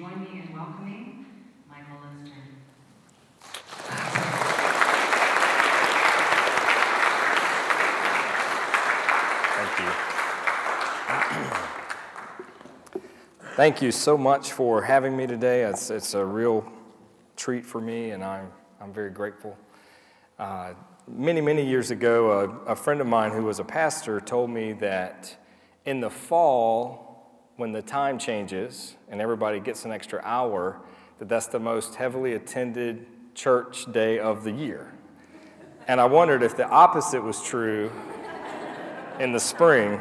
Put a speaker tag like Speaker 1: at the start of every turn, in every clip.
Speaker 1: join me in welcoming Michael Lindstrom?
Speaker 2: Thank you so much for having me today. It's a real treat for me, and I'm very grateful. Many years ago, a friend of mine who was a pastor told me that in the fall, when the time changes and everybody gets an extra hour, that's the most heavily attended church day of the year. And I wondered if the opposite was true in the spring.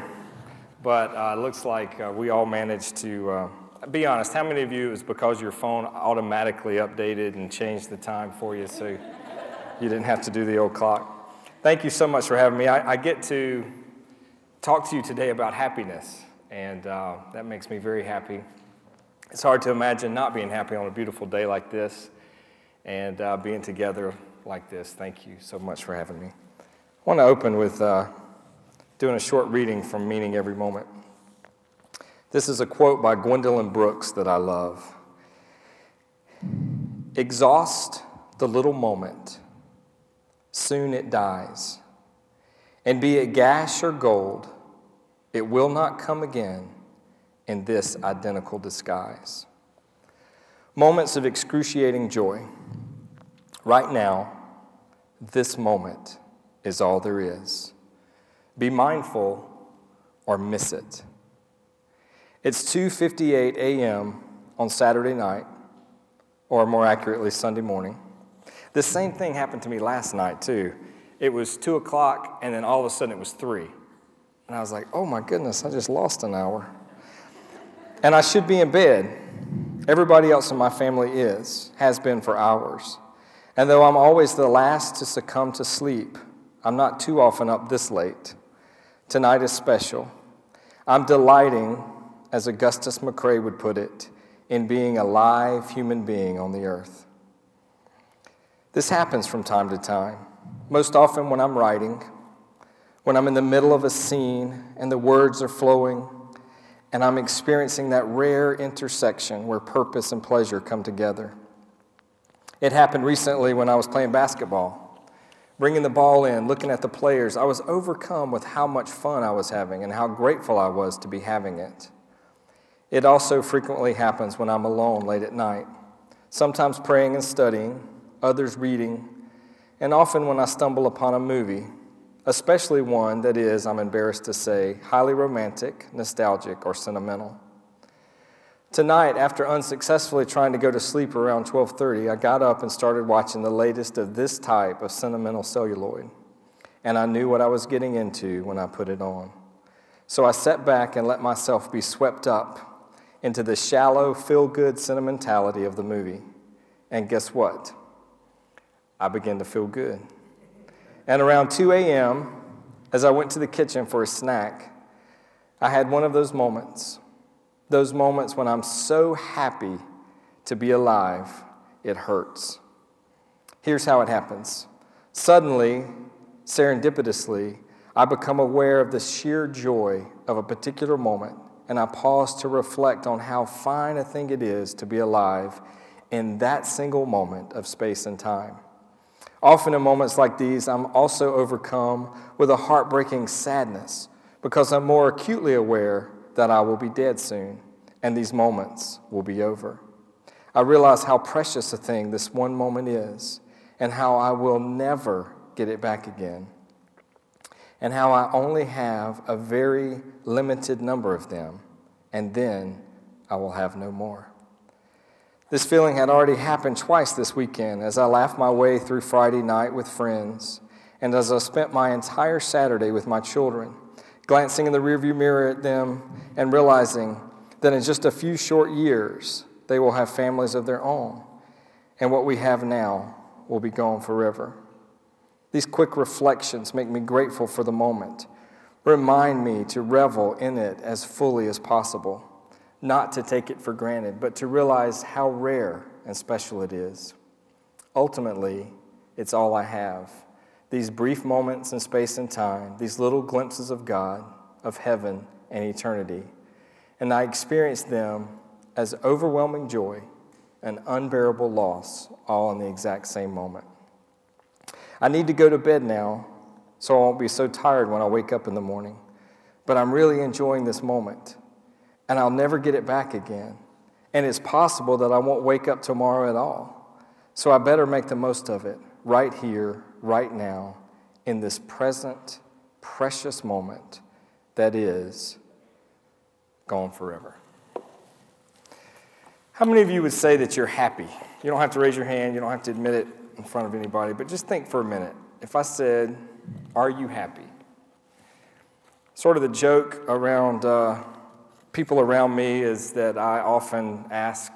Speaker 2: But it looks like we all managed to, be honest, how many of you, it was because your phone automatically updated and changed the time for you so you didn't have to do the old clock? Thank you so much for having me. I get to talk to you today about happiness, and that makes me very happy. It's hard to imagine not being happy on a beautiful day like this and being together like this. Thank you so much for having me. I want to open with doing a short reading from Meaning Every Moment. This is a quote by Gwendolyn Brooks that I love. Exhaust the little moment, soon it dies. And be it gash or gold, it will not come again in this identical disguise. Moments of excruciating joy. Right now, this moment is all there is. Be mindful or miss it. It's 2:58 a.m. on Saturday night, or more accurately, Sunday morning. The same thing happened to me last night, too. It was 2 o'clock, and then all of a sudden it was 3. And I was like, oh my goodness, I just lost an hour. And I should be in bed. Everybody else in my family has been for hours. And though I'm always the last to succumb to sleep, I'm not too often up this late. Tonight is special. I'm delighting, as Augustus McCrae would put it, in being a live human being on the earth. This happens from time to time, most often when I'm writing, when I'm in the middle of a scene and the words are flowing, and I'm experiencing that rare intersection where purpose and pleasure come together. It happened recently when I was playing basketball. Bringing the ball in, looking at the players, I was overcome with how much fun I was having and how grateful I was to be having it. It also frequently happens when I'm alone late at night, sometimes praying and studying, others reading, and often when I stumble upon a movie, especially one that is, I'm embarrassed to say, highly romantic, nostalgic, or sentimental. Tonight, after unsuccessfully trying to go to sleep around 12:30, I got up and started watching the latest of this type of sentimental celluloid, and I knew what I was getting into when I put it on. So I sat back and let myself be swept up into the shallow, feel-good sentimentality of the movie. And guess what? I began to feel good. And around 2 a.m., as I went to the kitchen for a snack, I had one of those moments when I'm so happy to be alive, it hurts. Here's how it happens. Suddenly, serendipitously, I become aware of the sheer joy of a particular moment, and I pause to reflect on how fine a thing it is to be alive in that single moment of space and time. Often in moments like these, I'm also overcome with a heartbreaking sadness because I'm more acutely aware that I will be dead soon, and these moments will be over. I realize how precious a thing this one moment is, and how I will never get it back again, and how I only have a very limited number of them, and then I will have no more. This feeling had already happened twice this weekend as I laughed my way through Friday night with friends, and as I spent my entire Saturday with my children, glancing in the rearview mirror at them and realizing that in just a few short years, they will have families of their own, and what we have now will be gone forever. These quick reflections make me grateful for the moment, remind me to revel in it as fully as possible, not to take it for granted, but to realize how rare and special it is. Ultimately, it's all I have. These brief moments in space and time, these little glimpses of God, of heaven, and eternity. And I experience them as overwhelming joy and unbearable loss, all in the exact same moment. I need to go to bed now, so I won't be so tired when I wake up in the morning. But I'm really enjoying this moment, and I'll never get it back again. And it's possible that I won't wake up tomorrow at all. So I better make the most of it right here, right now, in this present, precious moment that is gone forever. How many of you would say that you're happy? You don't have to raise your hand. You don't have to admit it in front of anybody. But just think for a minute. If I said, are you happy? Sort of the joke around people around me is that I often ask,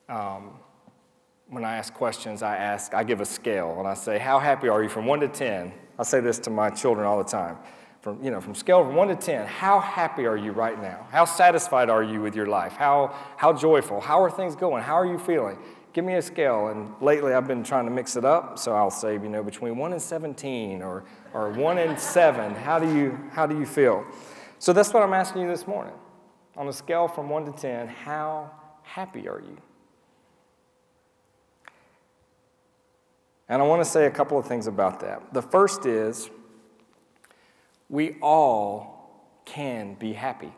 Speaker 2: when I ask questions, I give a scale. And I say, how happy are you from 1 to 10? I say this to my children all the time. From scale from 1 to 10, how happy are you right now? How satisfied are you with your life? How joyful? How are things going? How are you feeling? Give me a scale. And lately I've been trying to mix it up, so I'll say, between 1 and 17 or 1 and 7. How do you feel? So that's what I'm asking you this morning. On a scale from 1 to 10, how happy are you? And I want to say a couple of things about that. The first is, we all can be happy.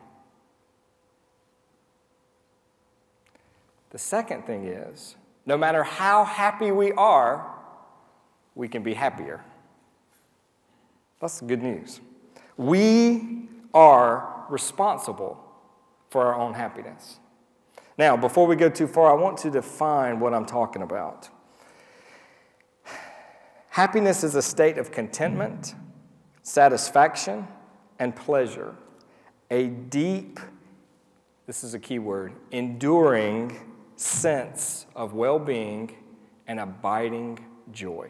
Speaker 2: The second thing is, no matter how happy we are, we can be happier. That's the good news. We are responsible for our own happiness. Now, before we go too far, I want to define what I'm talking about. Happiness is a state of contentment, satisfaction, and pleasure. A deep, this is a key word, enduring sense of well-being and abiding joy.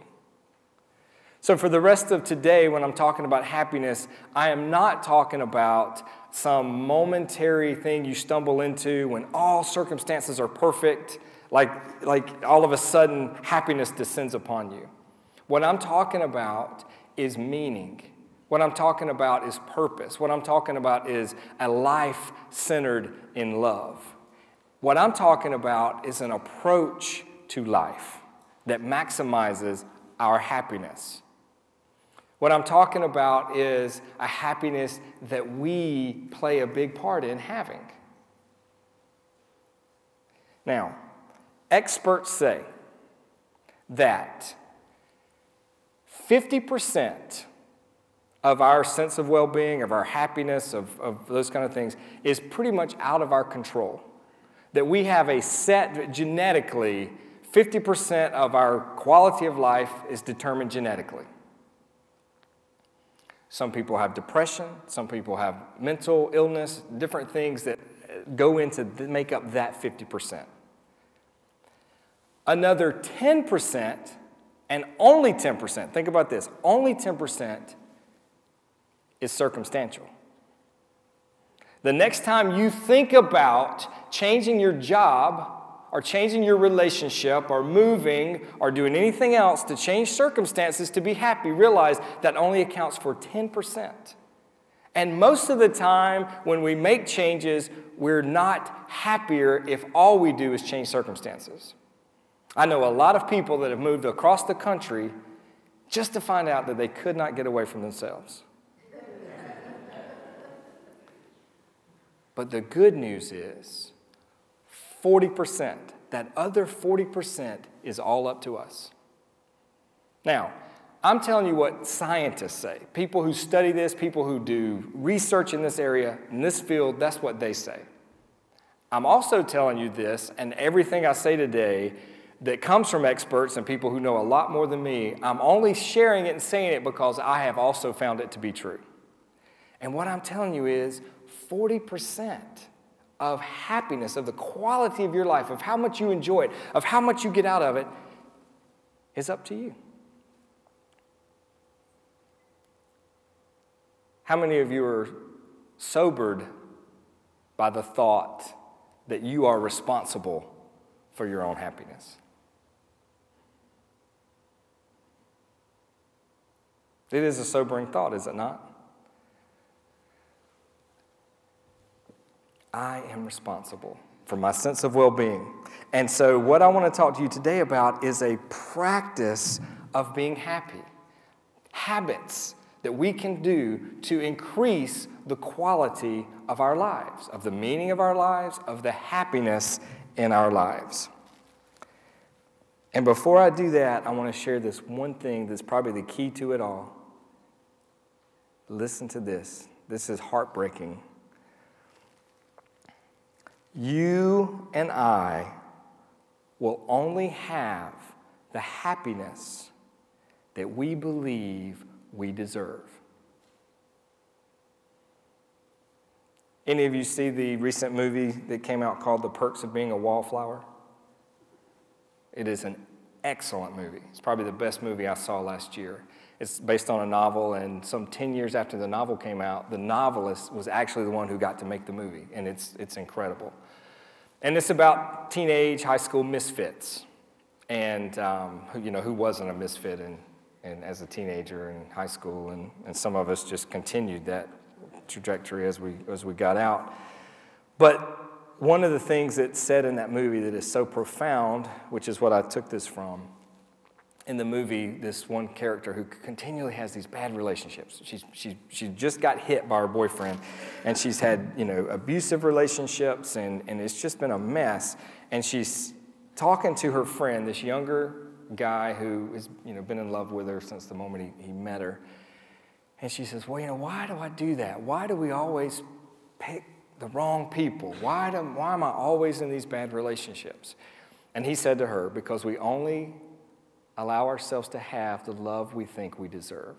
Speaker 2: So for the rest of today, when I'm talking about happiness, I am not talking about some momentary thing you stumble into when all circumstances are perfect, like all of a sudden happiness descends upon you. What I'm talking about is meaning. What I'm talking about is purpose. What I'm talking about is a life centered in love. What I'm talking about is an approach to life that maximizes our happiness. What I'm talking about is a happiness that we play a big part in having. Now, experts say that 50% of our sense of well-being, of our happiness, of those kind of things, is pretty much out of our control. That we have a set, genetically, 50% of our quality of life is determined genetically. Some people have depression, some people have mental illness, different things that go into make up that 50%. Another 10%, and only 10%, think about this, only 10% is circumstantial. The next time you think about changing your job or changing your relationship or moving or doing anything else to change circumstances to be happy, realize that only accounts for 10%. And most of the time when we make changes, we're not happier if all we do is change circumstances. I know a lot of people that have moved across the country just to find out that they could not get away from themselves. But the good news is 40%, that other 40% is all up to us. Now, I'm telling you what scientists say. People who study this, people who do research in this area, in this field, that's what they say. I'm also telling you this, and everything I say today that comes from experts and people who know a lot more than me, I'm only sharing it and saying it because I have also found it to be true. And what I'm telling you is 40% of happiness, of the quality of your life, of how much you enjoy it, of how much you get out of it, is up to you. How many of you are sobered by the thought that you are responsible for your own happiness? It is a sobering thought, is it not? I am responsible for my sense of well-being. And so what I want to talk to you today about is a practice of being happy. Habits that we can do to increase the quality of our lives, of the meaning of our lives, of the happiness in our lives. And before I do that, I want to share this one thing that's probably the key to it all. Listen to this. This is heartbreaking. You and I will only have the happiness that we believe we deserve. Any of you see the recent movie that came out called The Perks of Being a Wallflower? It is an excellent movie. It's probably the best movie I saw last year. It's based on a novel, and some 10 years after the novel came out, the novelist was actually the one who got to make the movie, and it's incredible. And it's about teenage high school misfits, and who wasn't a misfit and as a teenager in high school, and some of us just continued that trajectory as we got out. But one of the things that's said in that movie that is so profound, which is what I took this from, in the movie, this one character who continually has these bad relationships. She just got hit by her boyfriend, and she's had abusive relationships, and it's just been a mess. And she's talking to her friend, this younger guy who has been in love with her since the moment he met her. And she says, well, why do I do that? Why do we always pick the wrong people? Why am I always in these bad relationships? And he said to her, because we only allow ourselves to have the love we think we deserve.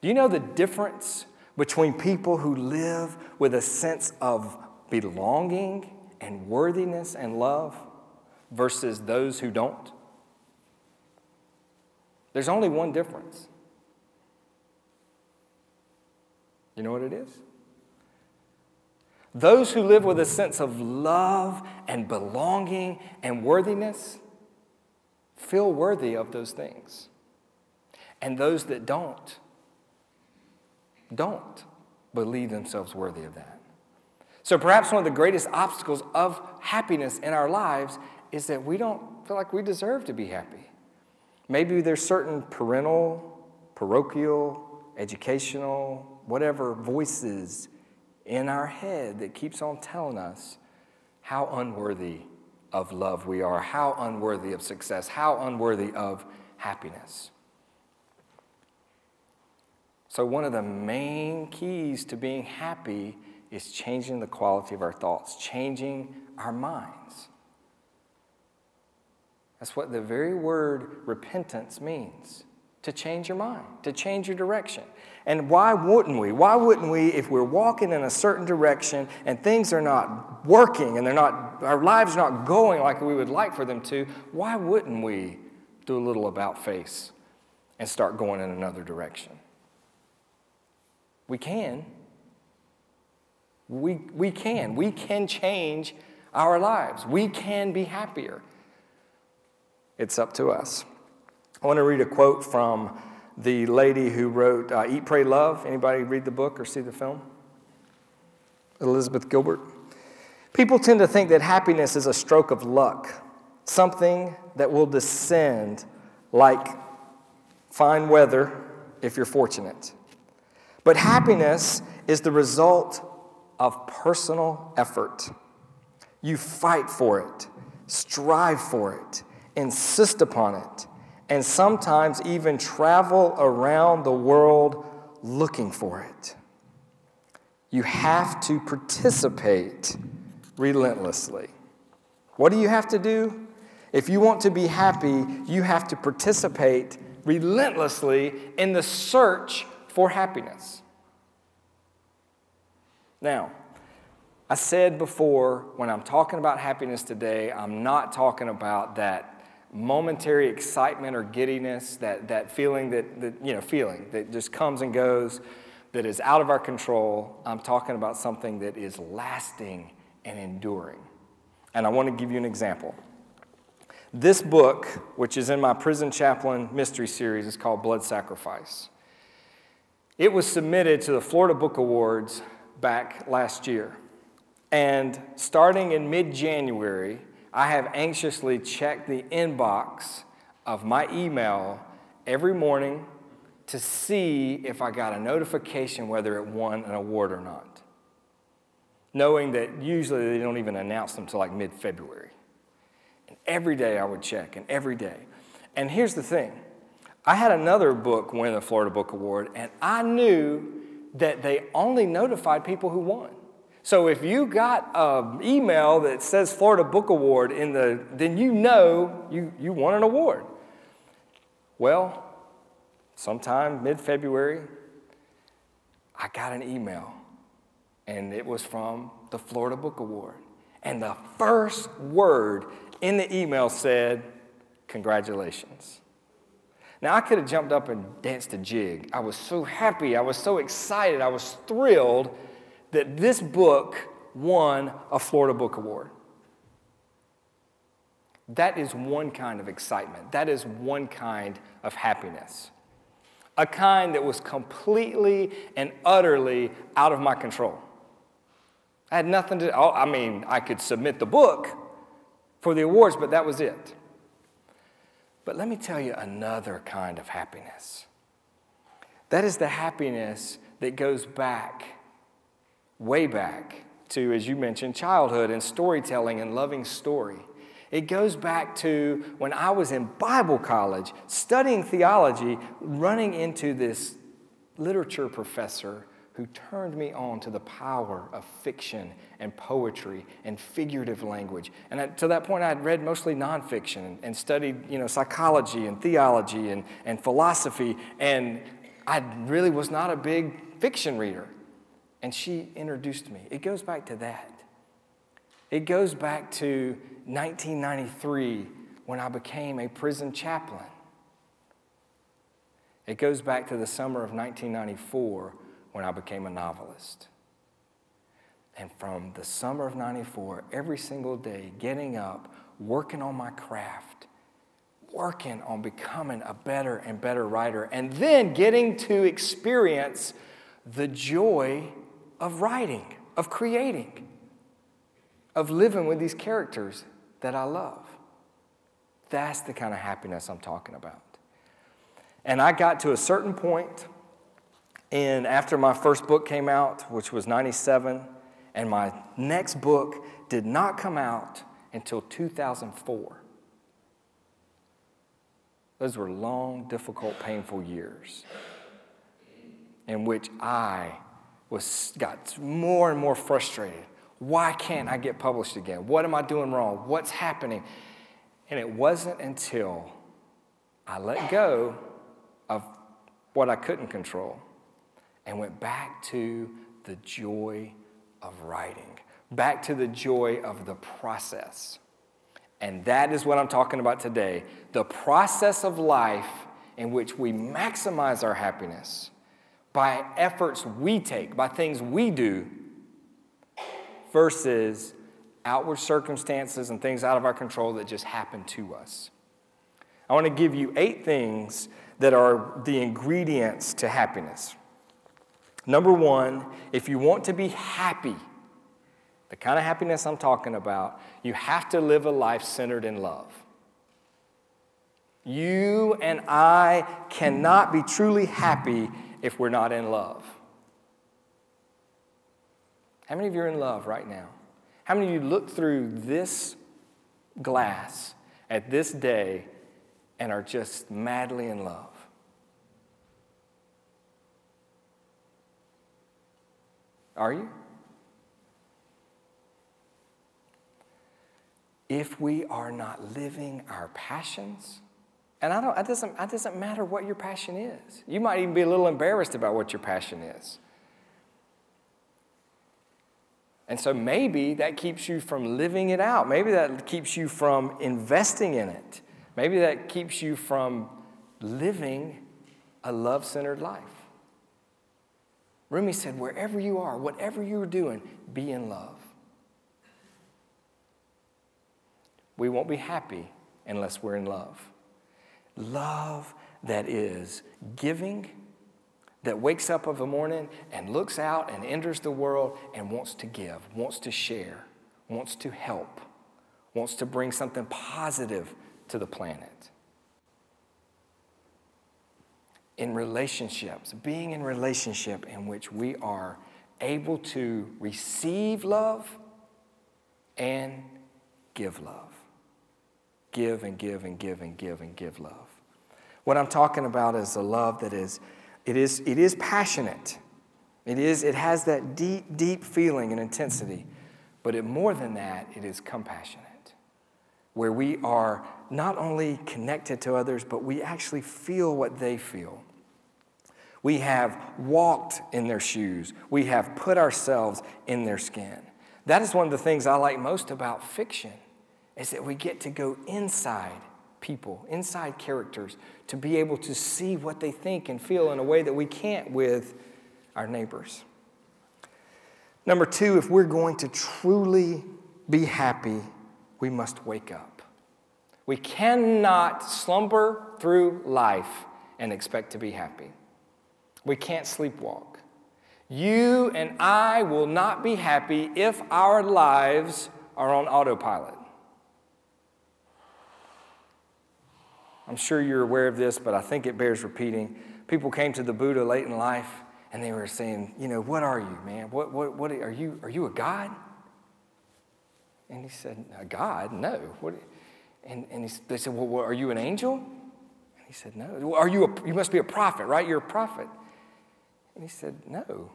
Speaker 2: Do you know the difference between people who live with a sense of belonging and worthiness and love versus those who don't? There's only one difference. You know what it is? Those who live with a sense of love and belonging and worthiness feel worthy of those things. And those that don't believe themselves worthy of that. So perhaps one of the greatest obstacles of happiness in our lives is that we don't feel like we deserve to be happy. Maybe there's certain parental, parochial, educational, whatever voices in our head that keeps on telling us how unworthy of love we are, how unworthy of success, how unworthy of happiness. So one of the main keys to being happy is changing the quality of our thoughts, changing our minds. That's what the very word repentance means, to change your mind, to change your direction. And why wouldn't we? Why wouldn't we, if we're walking in a certain direction and things are not working and our lives are not going like we would like for them to, why wouldn't we do a little about face and start going in another direction? We can. We can change our lives. We can be happier. It's up to us. I want to read a quote from the lady who wrote Eat, Pray, Love. Anybody read the book or see the film? Elizabeth Gilbert. People tend to think that happiness is a stroke of luck, something that will descend like fine weather if you're fortunate. But happiness is the result of personal effort. You fight for it, strive for it, insist upon it, and sometimes even travel around the world looking for it. You have to participate relentlessly. What do you have to do? If you want to be happy, you have to participate relentlessly in the search for happiness. Now, I said before, when I'm talking about happiness today, I'm not talking about that momentary excitement or giddiness, that feeling that just comes and goes, that is out of our control. I'm talking about something that is lasting and enduring. And I want to give you an example. This book, which is in my Prison Chaplain Mystery Series, is called Blood Sacrifice. It was submitted to the Florida Book Awards back last year. And starting in mid-January, I have anxiously checked the inbox of my email every morning to see if I got a notification whether it won an award or not, knowing that usually they don't even announce them until like mid-February. And every day I would check, and every day. And here's the thing. I had another book win the Florida Book Award, and I knew that they only notified people who won. So if you got an email that says Florida Book Award then you know you won an award. Well, sometime mid-February, I got an email, and it was from the Florida Book Award. And the first word in the email said, "Congratulations." Now, I could have jumped up and danced a jig. I was so happy. I was so excited. I was thrilled that this book won a Florida Book Award. That is one kind of excitement. That is one kind of happiness. A kind that was completely and utterly out of my control. I had nothing to, I could submit the book for the awards, but that was it. But let me tell you another kind of happiness. That is the happiness that goes back, way back to, as you mentioned, childhood and storytelling and loving story. It goes back to when I was in Bible college, studying theology, running into this literature professor who turned me on to the power of fiction and poetry and figurative language. And to that point, I had read mostly nonfiction and studied, psychology and theology and philosophy, and I really was not a big fiction reader. And she introduced me. It goes back to that. It goes back to 1993 when I became a prison chaplain. It goes back to the summer of 1994 when I became a novelist. And from the summer of 94, every single day, getting up, working on my craft, working on becoming a better and better writer, and then getting to experience the joy of writing, of creating, of living with these characters that I love. That's the kind of happiness I'm talking about. And I got to a certain point, and after my first book came out, which was 97, and my next book did not come out until 2004. Those were long, difficult, painful years in which I got more and more frustrated. Why can't I get published again? What am I doing wrong? What's happening? And it wasn't until I let go of what I couldn't control and went back to the joy of writing, back to the joy of the process. And that is what I'm talking about today, the process of life in which we maximize our happiness by efforts we take, by things we do, versus outward circumstances and things out of our control that just happen to us. I want to give you 8 things that are the ingredients to happiness. Number 1, if you want to be happy, the kind of happiness I'm talking about, you have to live a life centered in love. You and I cannot be truly happy if we're not in love. How many of you are in love right now? How many of you look through this glass at this day and are just madly in love? Are you? If we are not living our passions, and it doesn't matter what your passion is. You might even be a little embarrassed about what your passion is. And so maybe that keeps you from living it out. Maybe that keeps you from investing in it. Maybe that keeps you from living a love-centered life. Rumi said, wherever you are, whatever you're doing, be in love. We won't be happy unless we're in love. Love that is giving, that wakes up of a morning and looks out and enters the world and wants to give, wants to share, wants to help, wants to bring something positive to the planet. In relationships, being in relationship in which we are able to receive love and give love. Give and give and give and give and give love. What I'm talking about is a love that is passionate. It has that deep, deep feeling and intensity. But more than that, it is compassionate, where we are not only connected to others, but we actually feel what they feel. We have walked in their shoes. We have put ourselves in their skin. That is one of the things I like most about fiction, is that we get to go inside people, inside characters, to be able to see what they think and feel in a way that we can't with our neighbors. Number two, if we're going to truly be happy, we must wake up. We cannot slumber through life and expect to be happy. We can't sleepwalk. You and I will not be happy if our lives are on autopilot. I'm sure you're aware of this, but I think it bears repeating. People came to the Buddha late in life, and they were saying, what are you, man? What are you? Are you a god? And he said, a god? No. They said, well, are you an angel? And he said, no. You must be a prophet, right? You're a prophet. And he said, no.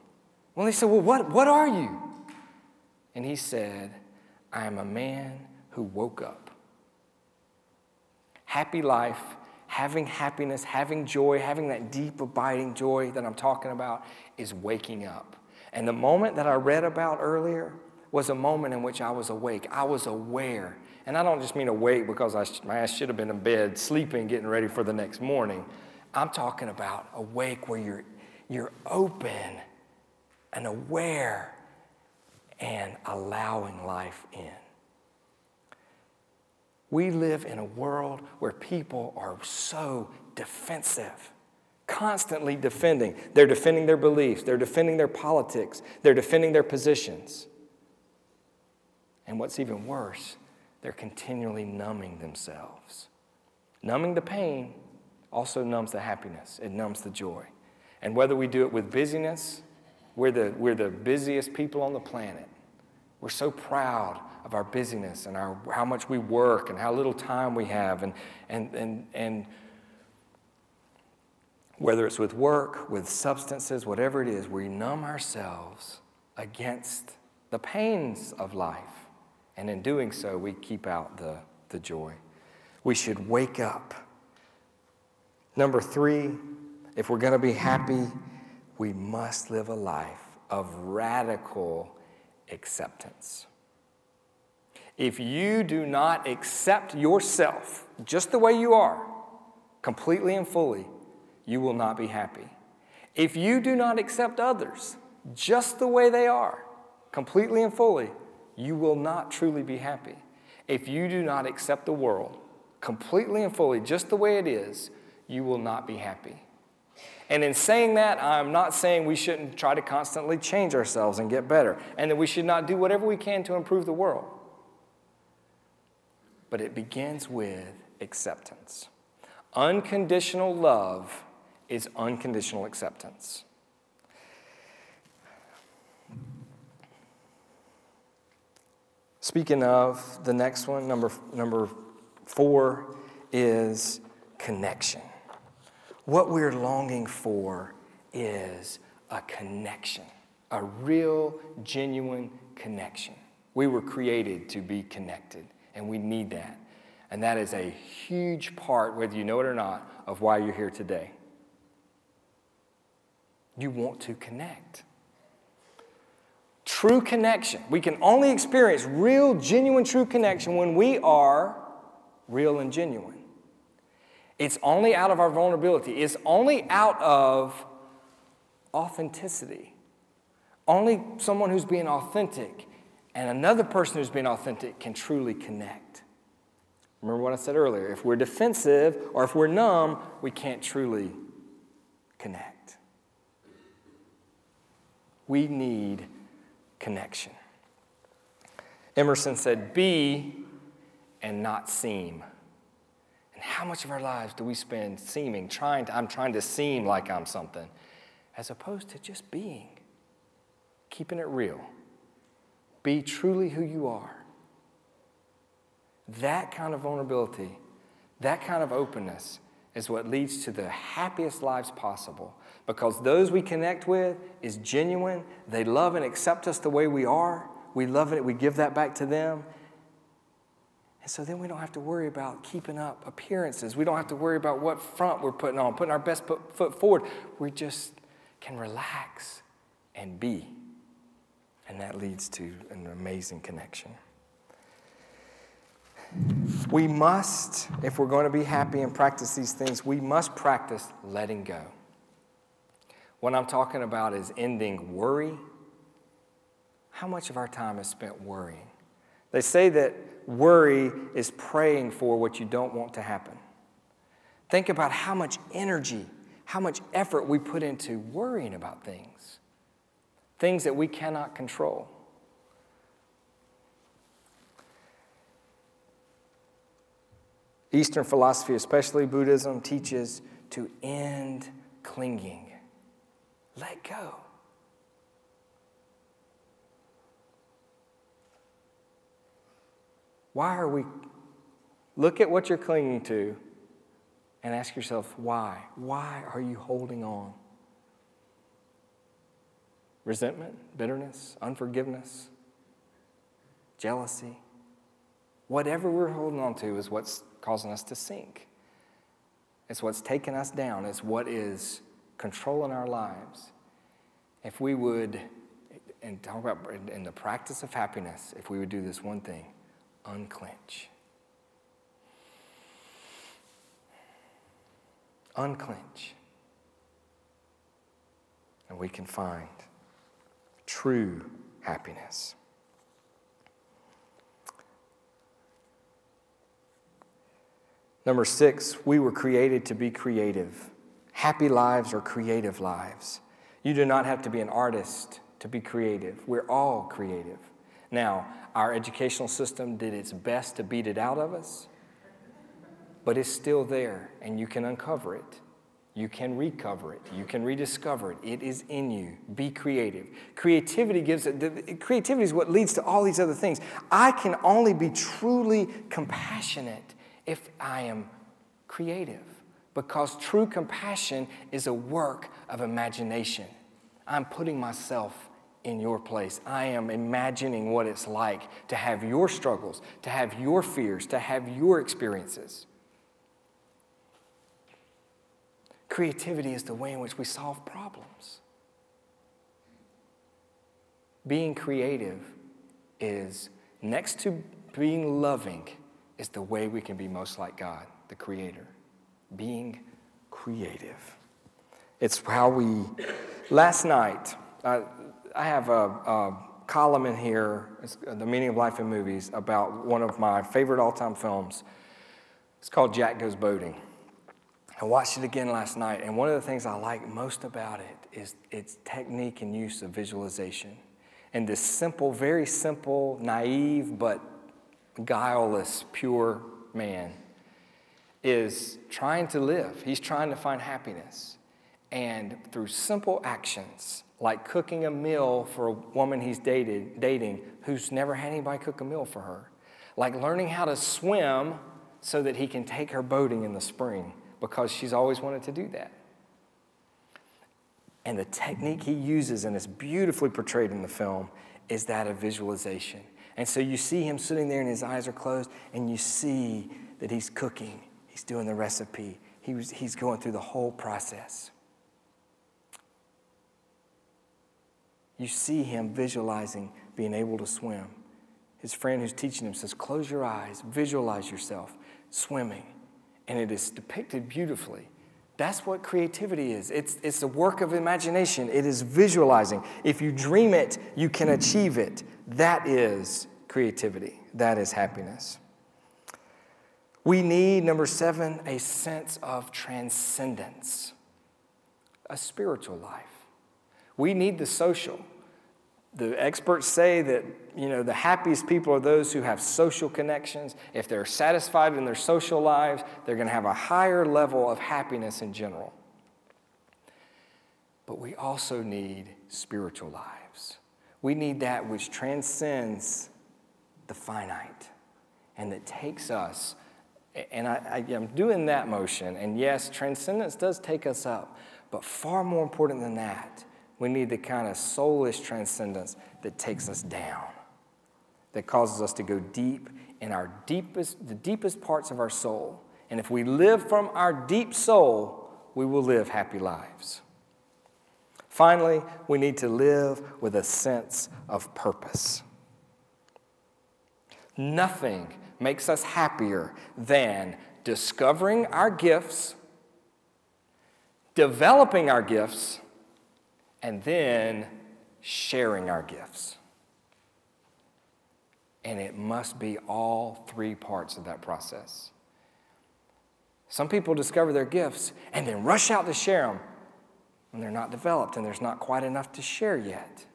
Speaker 2: Well, they said, well, what are you? And he said, I am a man who woke up. Happy life, having happiness, having joy, having that deep, abiding joy that I'm talking about is waking up. And the moment that I read about earlier was a moment in which I was awake. I was aware. And I don't just mean awake because my ass should have been in bed, sleeping, getting ready for the next morning. I'm talking about awake where you're open and aware and allowing life in. We live in a world where people are so defensive, constantly defending. They're defending their beliefs. They're defending their politics. They're defending their positions. And what's even worse, they're continually numbing themselves. Numbing the pain also numbs the happiness. It numbs the joy. And whether we do it with busyness, we're the busiest people on the planet. We're so proud of our busyness and how much we work and how little time we have. And whether it's with work, with substances, whatever it is, we numb ourselves against the pains of life. And in doing so, we keep out the joy. We should wake up. Number three, if we're going to be happy, we must live a life of radical acceptance. If you do not accept yourself just the way you are, completely and fully, you will not be happy. If you do not accept others just the way they are, completely and fully, you will not truly be happy. If you do not accept the world completely and fully just the way it is, you will not be happy. And in saying that, I'm not saying we shouldn't try to constantly change ourselves and get better, and that we should not do whatever we can to improve the world. But it begins with acceptance. Unconditional love is unconditional acceptance. Speaking of, the next one, number 4, is connection. What we're longing for is a connection, a real, genuine connection. We were created to be connected, and we need that. And that is a huge part, whether you know it or not, of why you're here today. You want to connect. True connection. We can only experience real, genuine, true connection when we are real and genuine. It's only out of our vulnerability. It's only out of authenticity. Only someone who's being authentic and another person who's being authentic can truly connect. Remember what I said earlier. If we're defensive or if we're numb, we can't truly connect. We need connection. Emerson said, be and not seem. And how much of our lives do we spend seeming, I'm trying to seem like I'm something, as opposed to just being, keeping it real. Be truly who you are. That kind of vulnerability, that kind of openness is what leads to the happiest lives possible, because those we connect with is genuine. They love and accept us the way we are. We love it. We give that back to them. And so then we don't have to worry about keeping up appearances. We don't have to worry about what front we're putting on, putting our best foot forward. We just can relax and be. And that leads to an amazing connection. We must, if we're going to be happy and practice these things, we must practice letting go. What I'm talking about is ending worry. How much of our time is spent worrying? They say that worry is praying for what you don't want to happen. Think about how much energy, how much effort we put into worrying about things that we cannot control. Eastern philosophy, especially Buddhism, teaches to end clinging. Let go. Look at what you're clinging to and ask yourself, why? Why are you holding on? Resentment, bitterness, unforgiveness, jealousy. Whatever we're holding on to is what's causing us to sink. It's what's taking us down. It's what is controlling our lives. If we would, and talk about in the practice of happiness, if we would do this one thing, unclench. Unclench. And we can find true happiness. Number 6, we were created to be creative. Happy lives are creative lives. You do not have to be an artist to be creative. We're all creative. Now, our educational system did its best to beat it out of us, but it's still there, and you can uncover it. You can recover it. You can rediscover it. It is in you. Be creative. Creativity is what leads to all these other things. I can only be truly compassionate if I am creative, because true compassion is a work of imagination. I'm putting myself in your place. I am imagining what it's like to have your struggles, to have your fears, to have your experiences. Creativity is the way in which we solve problems. Being creative is, next to being loving, is the way we can be most like God, the Creator. Being creative. It's how we... Last night, I have a column in here, it's The Meaning of Life in Movies, about one of my favorite all-time films. It's called Jack Goes Boating. I watched it again last night, and one of the things I like most about it is its technique and use of visualization. And this simple, very simple, naive, but guileless, pure man is trying to live. He's trying to find happiness. And through simple actions, like cooking a meal for a woman he's dating who's never had anybody cook a meal for her, like learning how to swim so that he can take her boating in the spring because she's always wanted to do that. And the technique he uses, and it's beautifully portrayed in the film, is that of visualization. And so you see him sitting there and his eyes are closed, and you see that he's cooking. He's doing the recipe. He's going through the whole process. You see him visualizing being able to swim. His friend who's teaching him says, close your eyes, visualize yourself swimming. And it is depicted beautifully. That's what creativity is. It's a work of imagination. It is visualizing. If you dream it, you can achieve it. That is creativity. That is happiness. We need, number 7, a sense of transcendence, a spiritual life. We need the social. The experts say that, the happiest people are those who have social connections. If they're satisfied in their social lives, they're going to have a higher level of happiness in general. But we also need spiritual lives. We need that which transcends the finite and that takes us, and I'm doing that motion, and yes, transcendence does take us up, but far more important than that, we need the kind of soulish transcendence that takes us down, that causes us to go deep in the deepest parts of our soul. And if we live from our deep soul, we will live happy lives. Finally, we need to live with a sense of purpose. Nothing makes us happier than discovering our gifts, developing our gifts, and then sharing our gifts. And it must be all three parts of that process. Some people discover their gifts and then rush out to share them when they're not developed and there's not quite enough to share yet.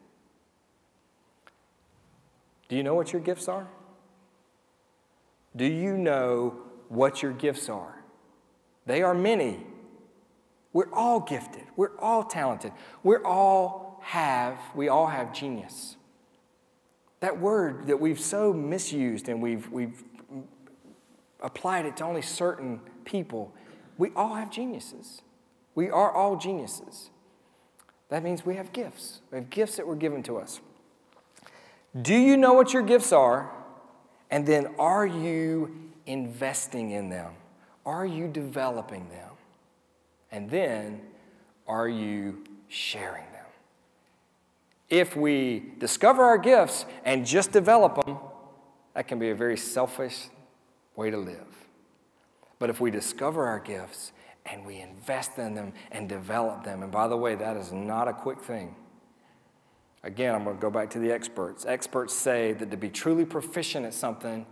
Speaker 2: Do you know what your gifts are? Do you know what your gifts are? They are many. We're all gifted. We're all talented. We all have genius. That word that we've so misused and we've applied it to only certain people. We all have geniuses. We are all geniuses. That means we have gifts. We have gifts that were given to us. Do you know what your gifts are? And then are you investing in them? Are you developing them? And then are you sharing them? If we discover our gifts and just develop them, that can be a very selfish way to live. But if we discover our gifts and we invest in them and develop them, and by the way, that is not a quick thing. Again, I'm going to go back to the experts. Experts say that to be truly proficient at something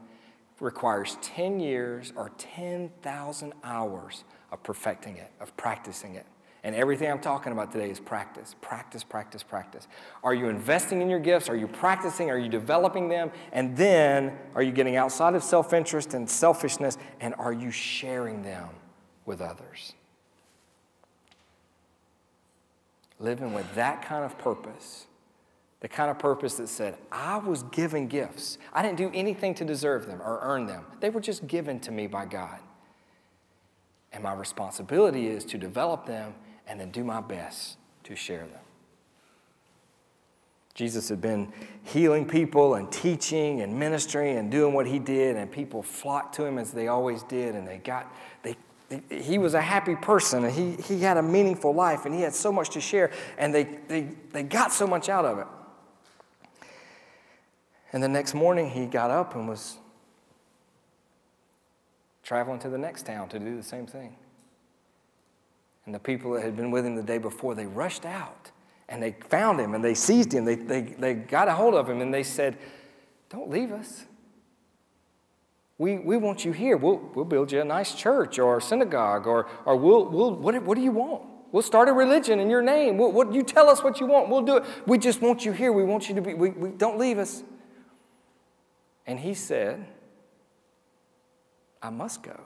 Speaker 2: requires 10 years or 10,000 hours of perfecting it, of practicing it. And everything I'm talking about today is practice, practice, practice, practice. Are you investing in your gifts? Are you practicing? Are you developing them? And then are you getting outside of self-interest and selfishness? And are you sharing them with others? Living with that kind of purpose, the kind of purpose that said, I was given gifts. I didn't do anything to deserve them or earn them. They were just given to me by God. And my responsibility is to develop them and then do my best to share them. Jesus had been healing people and teaching and ministering and doing what he did, and people flocked to him as they always did, and he was a happy person, and he had a meaningful life, and he had so much to share, and they got so much out of it. And the next morning he got up and was traveling to the next town to do the same thing. And the people that had been with him the day before, they rushed out and they found him and they seized him. They got a hold of him and they said, don't leave us. We want you here. We'll build you a nice church or synagogue or what do you want? We'll start a religion in your name. You tell us what you want. We'll do it. We just want you here. We want you to be, we don't leave us. And he said, I must go.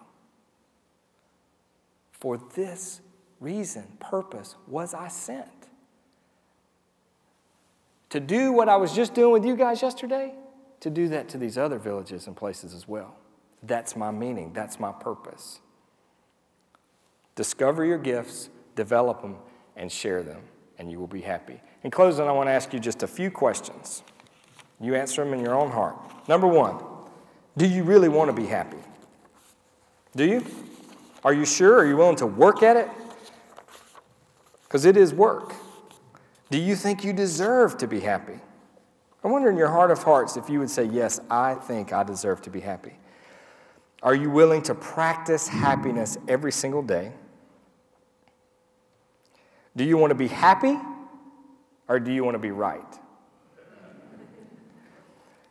Speaker 2: For this reason, purpose, was I sent. To do what I was just doing with you guys yesterday, to do that to these other villages and places as well. That's my meaning. That's my purpose. Discover your gifts, develop them, and share them, and you will be happy. In closing, I want to ask you just a few questions. You answer them in your own heart. Number one, do you really want to be happy? Do you? Are you sure? Are you willing to work at it? Because it is work. Do you think you deserve to be happy? I wonder in your heart of hearts if you would say, yes, I think I deserve to be happy. Are you willing to practice happiness every single day? Do you want to be happy or do you want to be right?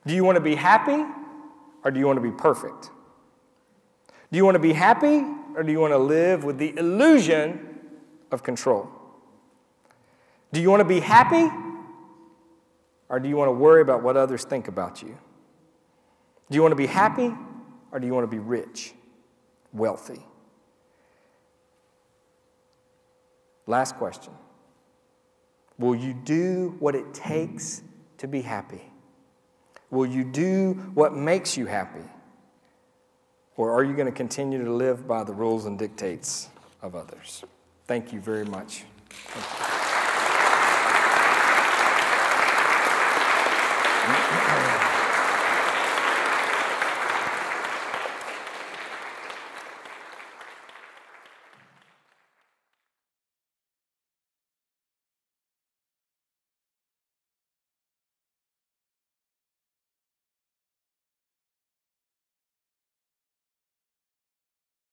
Speaker 2: Do you want to be happy or do you want to be perfect? Do you want to be happy or do you want to live with the illusion of control? Do you want to be happy or do you want to worry about what others think about you? Do you want to be happy, or do you want to be rich, wealthy? Last question. Will you do what it takes to be happy? Will you do what makes you happy? Or are you going to continue to live by the rules and dictates of others? Thank you very much. Thank you.